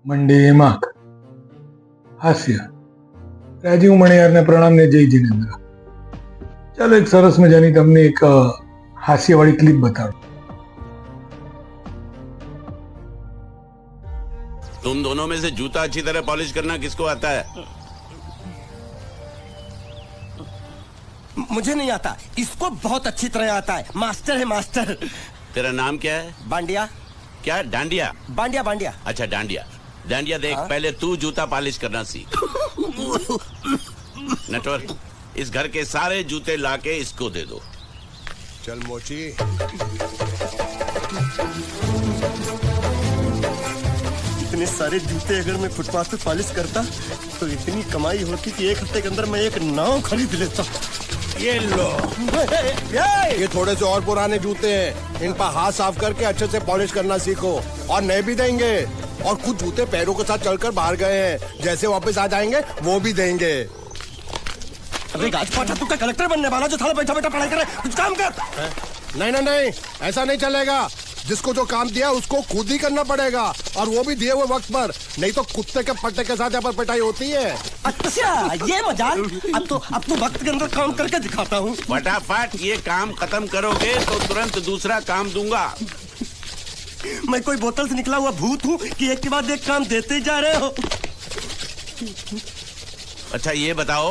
મંડે એમાં હાસ્ય રાજીવ મણિયારને પ્રણામ ને જય જીનેન્દ્ર. ચાલો એક સરસ મજાની તમને એક હાસ્યવાળી ક્લિપ બતાડું. तुम दोनों में से जूता अच्छी तरह पॉलिश करना किसको आता है? मुझे नहीं आता, इसको बहुत अच्छी तरह आता है. मास्टर है मास्टर. तेरा नाम क्या है? बांडिया. क्या? डांडिया? बांडिया बांडिया. अच्छा डांडिया. डांडिया देख, हाँ? पहले तू जूता पॉलिश करना सीख. नटवर, इस घर के सारे जूते लाके इसको दे दो. चल मोची. इतने सारे जूते अगर मैं फुटपाथ पे पॉलिश करता तो इतनी कमाई होती कि एक हफ्ते के अंदर मैं एक नाव खरीद लेता. ये लो. ये थोड़े से और पुराने जूते हैं, इन पर हाथ साफ करके अच्छे से पॉलिश करना सीखो. और नए भी देंगे. और कुछ जूते पैरों के साथ चलकर बाहर गए हैं, जैसे वापस आ जाएंगे वो भी देंगे. अबे गाजपाटा, तू क्या कलेक्टर बनने वाला जो थाला बैठा बैठा पढ़ाई करे? कुछ काम कर. नहीं नहीं नहीं, ऐसा नहीं चलेगा. जिसको जो काम दिया उसको खुद ही करना पड़ेगा, और वो भी दिए हुए वक्त पर. नहीं तो कुत्ते के पट्टे के साथ यहाँ पर पिटाई होती है. अच्छा, ये मजाल. अब तो वक्त के अंदर काम करके दिखाता हूँ. फटाफट ये काम खत्म करोगे तो तुरंत दूसरा काम दूंगा. मैं कोई बोतल से निकला हुआ भूत हूँ कि एक के बाद एक काम देते ही जा रहे हो. अच्छा ये बताओ,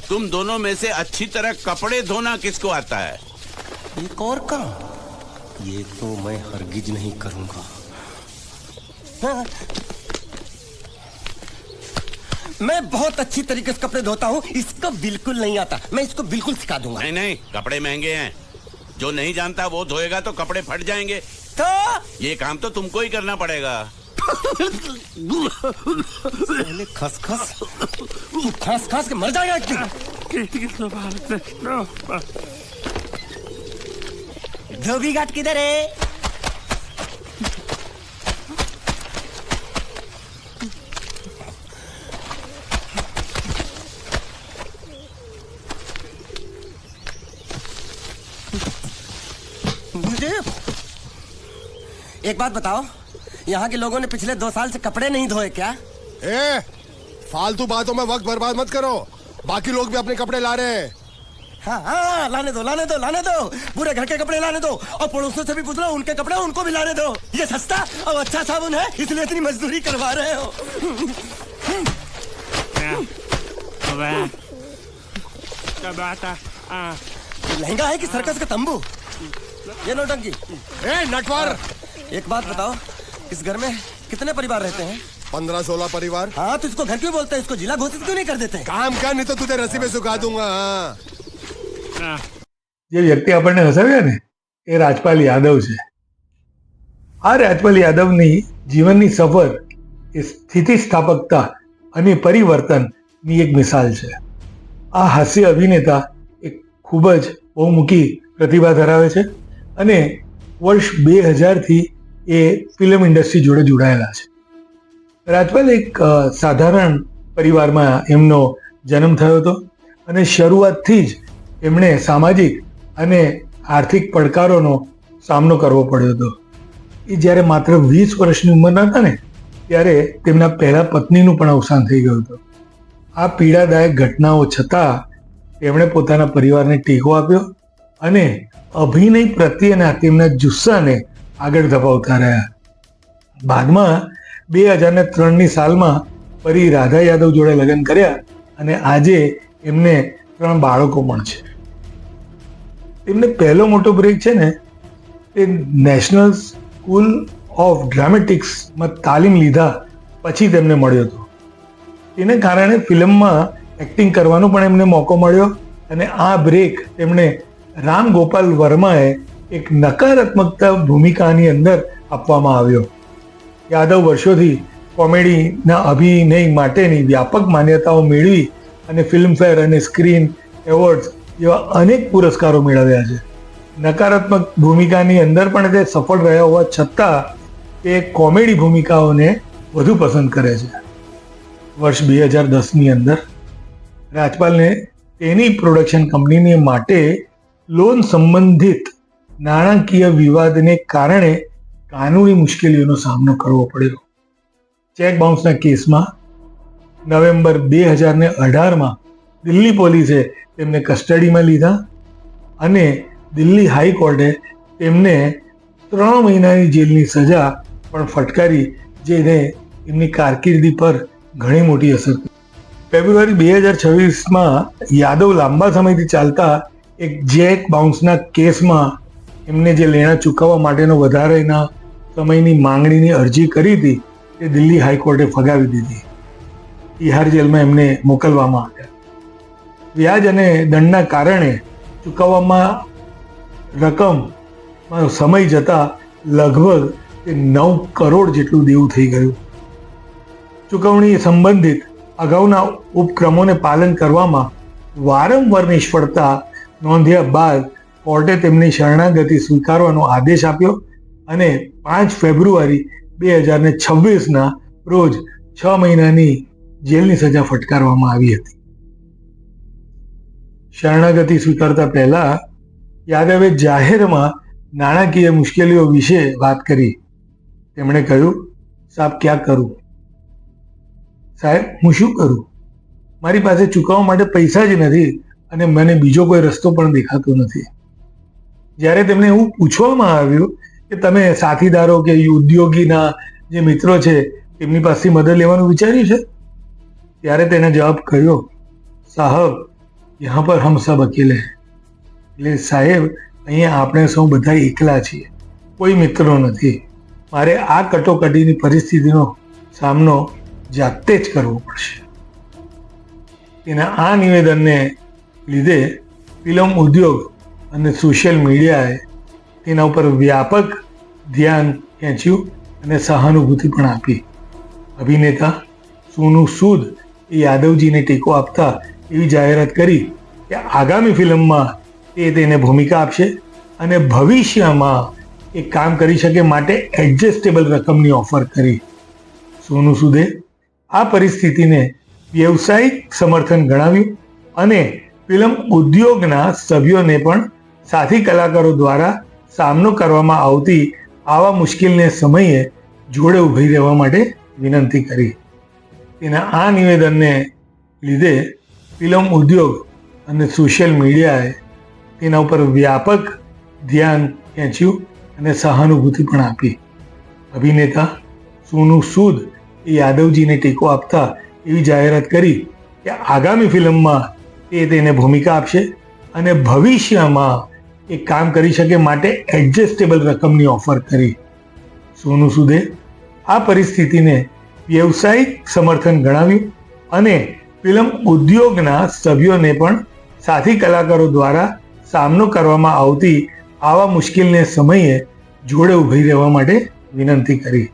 तुम दोनों में से अच्छी तरह कपड़े धोना किसको आता है? एक और काम, ये तो मैं हरगिज नहीं करूंगा. हाँ? मैं बहुत अच्छी तरीके से कपड़े धोता हूँ, इसको बिल्कुल नहीं आता. मैं इसको बिल्कुल सिखा दूंगा. नहीं नहीं, कपड़े महंगे हैं. जो नहीं जानता वो धोएगा तो कपड़े फट जाएंगे. तो ये काम तो तुमको ही करना पड़ेगा. पहले खस खस के मर जाएगा एक दिन. धोबी घाट किधर है? मुझे एक बात बताओ, यहाँ के लोगों ने पिछले 2 साल से कपड़े नहीं धोए क्या? ए, फालतू बातों में वक्त बर्बाद मत करो. बाकी लोग भी अपने कपड़े ला रहे हैं. हाँ, लाने दो. पूरे घर के कपड़े लाने दो, और पड़ोसियों से भी पूछ लो, उनके कपड़े उनको भी लाने दो. ये सस्ता और अच्छा साबुन है, इसलिए इतनी मजदूरी करवा रहे हो. लहंगा है कि सर्कस का तंबू? ये नौटंकी. ए नटवर, एक बात बताओ, इस घर में कितने परिवार रहते हैं? 15-16 परिवार. हाँ, तो इसको घर क्यों बोलते हैं? इसको जिला घोषित क्यों नहीं कर देते? काम कर, नहीं तो तुझे रस्सी में सुखा दूंगा. हाँ. જે વ્યક્તિ આપણને હસાવ્યા ને એ રાજપાલ યાદવ છે. આ રાજપાલ યાદવની જીવનની સફર એ સ્થિતિસ્થાપકતા અને પરિવર્તનની એક મિસાલ છે. આ હાસ્ય અભિનેતા એક ખૂબ જ બહુમુખી પ્રતિભા ધરાવે છે અને વર્ષ 2000થી એ ફિલ્મ ઇન્ડસ્ટ્રી જોડે જોડાયેલા છે. રાજપાલ એક સાધારણ પરિવારમાં એમનો જન્મ થયો હતો અને શરૂઆતથી જ એમણે સામાજિક અને આર્થિક પડકારોનો સામનો કરવો પડ્યો હતો. એ જ્યારે માત્ર 20 વર્ષની ઉંમરના હતા ને ત્યારે તેમના પહેલા પત્નીનું પણ અવસાન થઈ ગયું હતું. આ પીડાદાયક ઘટનાઓ છતાં તેમણે પોતાના પરિવારને ટેકો આપ્યો અને અભિનય પ્રત્યેના તેમના જુસ્સાને આગળ ધપાવતા રહ્યા. બાદમાં 2003ની સાલમાં ફરી રાધા યાદવ જોડે લગ્ન કર્યા અને આજે એમને 3 બાળકો પણ છે. એમને પહેલો મોટો બ્રેક છે ને એ નેશનલ સ્કૂલ ઓફ ડ્રામેટિક્સમાં તાલીમ લીધા પછી તેમને મળ્યો હતો. તેને કારણે ફિલ્મમાં એક્ટિંગ કરવાનો પણ એમને મોકો મળ્યો અને આ બ્રેક તેમણે રામ ગોપાલ વર્માએ એક નકારાત્મકતા ભૂમિકાની અંદર આપવામાં આવ્યો. યાદવ વર્ષોથી કોમેડીના અભિનય માટેની વ્યાપક માન્યતાઓ મેળવી અને ફિલ્મફેર અને સ્ક્રીન એવોર્ડ્સ જેવા અનેક પુરસ્કારો મેળવ્યા છે. નકારાત્મક ભૂમિકાની અંદર પણ તે સફળ રહ્યા હોવા છતાં તે કોમેડી ભૂમિકાઓને વધુ પસંદ કરે છે. વર્ષ 2010ની અંદર રાજપાલને તેની પ્રોડક્શન કંપનીને માટે લોન સંબંધિત નાણાકીય વિવાદને કારણે કાનૂની મુશ્કેલીઓનો સામનો કરવો પડ્યો. ચેક બાઉન્સના કેસમાં નવેમ્બર 2018માં દિલ્હી પોલીસે તેમને કસ્ટડીમાં લીધા અને દિલ્હી હાઈકોર્ટે તેમને 3 મહિનાની જેલની સજા પણ ફટકારી, જેને એમની કારકિર્દી પર ઘણી મોટી અસર કરી. ફેબ્રુઆરી 2026માં યાદવ લાંબા સમયથી ચાલતા એક ચેક બાઉન્સના કેસમાં એમને જે લેણા ચૂકવવા માટેનો વધારેના સમયની માંગણીની અરજી કરી હતી તે દિલ્હી હાઈકોર્ટે ફગાવી દીધી. તિહાર જેલમાં એમને મોકલવામાં આવ્યા. વ્યાજ અને દંડના કારણે ચૂકવવામાં રકમમાં સમય જતાં લગભગ 9 કરોડ જેટલું દેવું થઈ ગયું. ચૂકવણી સંબંધિત અગાઉના ઉપક્રમોને પાલન કરવામાં વારંવાર નિષ્ફળતા નોંધ્યા બાદ કોર્ટે તેમની શરણાગતિ સ્વીકારવાનો આદેશ આપ્યો અને 5 ફેબ્રુઆરી 2026ના રોજ 6 મહિનાની જેલની સજા ફટકારવામાં આવી હતી. શરણાગતિ સ્વીકારતા પહેલા યાદવે જાહેરમાં નાણાકીય મુશ્કેલીઓ વિશે વાત કરી. તેમણે કહ્યું, સાહેબ ક્યાં કરું? સાહેબ હું શું કરું? મારી પાસે ચૂકવવા માટે પૈસા જ નથી અને મને બીજો કોઈ રસ્તો પણ દેખાતો નથી. જ્યારે તેમને એવું પૂછવામાં આવ્યું કે તમે સાથીદારો કે ઉદ્યોગીના જે મિત્રો છે તેમની પાસેથી મદદ લેવાનું વિચાર્યું છે, ત્યારે તેને જવાબ કર્યો, સાહેબ યહાં પર હમ સબ અકેલે હૈ. એટલે સાહેબ અહીંયા આપણે સૌ બધા એકલા છીએ, કોઈ મિત્રો નથી. મારે આ કટોકટીની પરિસ્થિતિનો સામનો જાતે જ કરવો પડશે. તેના આ નિવેદનને લીધે ફિલ્મ ઉદ્યોગ અને સોશિયલ મીડિયાએ તેના ઉપર વ્યાપક ધ્યાન ખેંચ્યું અને સહાનુભૂતિ પણ આપી. અભિનેતા સોનુ સૂદ એ યાદવજીને ટેકો આપતા એવી જાહેરાત કરી કે આગામી ફિલ્મમાં તે તેને ભૂમિકા આપશે અને ભવિષ્યમાં એ કામ કરી શકે માટે એડજસ્ટેબલ રકમની ઓફર કરી. સોનુ સૂદે આ પરિસ્થિતિને વ્યવસાયિક સમર્થન ગણાવ્યું અને ફિલ્મ ઉદ્યોગના સભ્યોને પણ સાથી કલાકારો દ્વારા સામનો કરવામાં આવતી આવા મુશ્કેલને સમયે જોડે ઊભી રહેવા માટે વિનંતી કરી. તેના આ નિવેદનને લીધે ફિલ્મ ઉદ્યોગ અને સોશિયલ મીડિયાએ તેના ઉપર વ્યાપક ધ્યાન ખેંચ્યું અને સહાનુભૂતિ પણ આપી. અભિનેતા સોનુ સૂદ એ યાદવજીને ટેકો આપતા એવી જાહેરાત કરી કે આગામી ફિલ્મમાં તે તેને ભૂમિકા આપશે અને ભવિષ્યમાં એ કામ કરી શકે માટે એડજસ્ટેબલ રકમની ઓફર કરી. સોનુ સૂદે આ પરિસ્થિતિને વ્યવસાયિક સમર્થન ગણાવ્યું અને ફિલ્મ ઉદ્યોગના સભ્યોને પણ સાથી કલાકારો દ્વારા સામનો કરવામાં આવતી આવા મુશ્કેલને સમયે જોડે ઊભી રહેવા માટે વિનંતી કરી.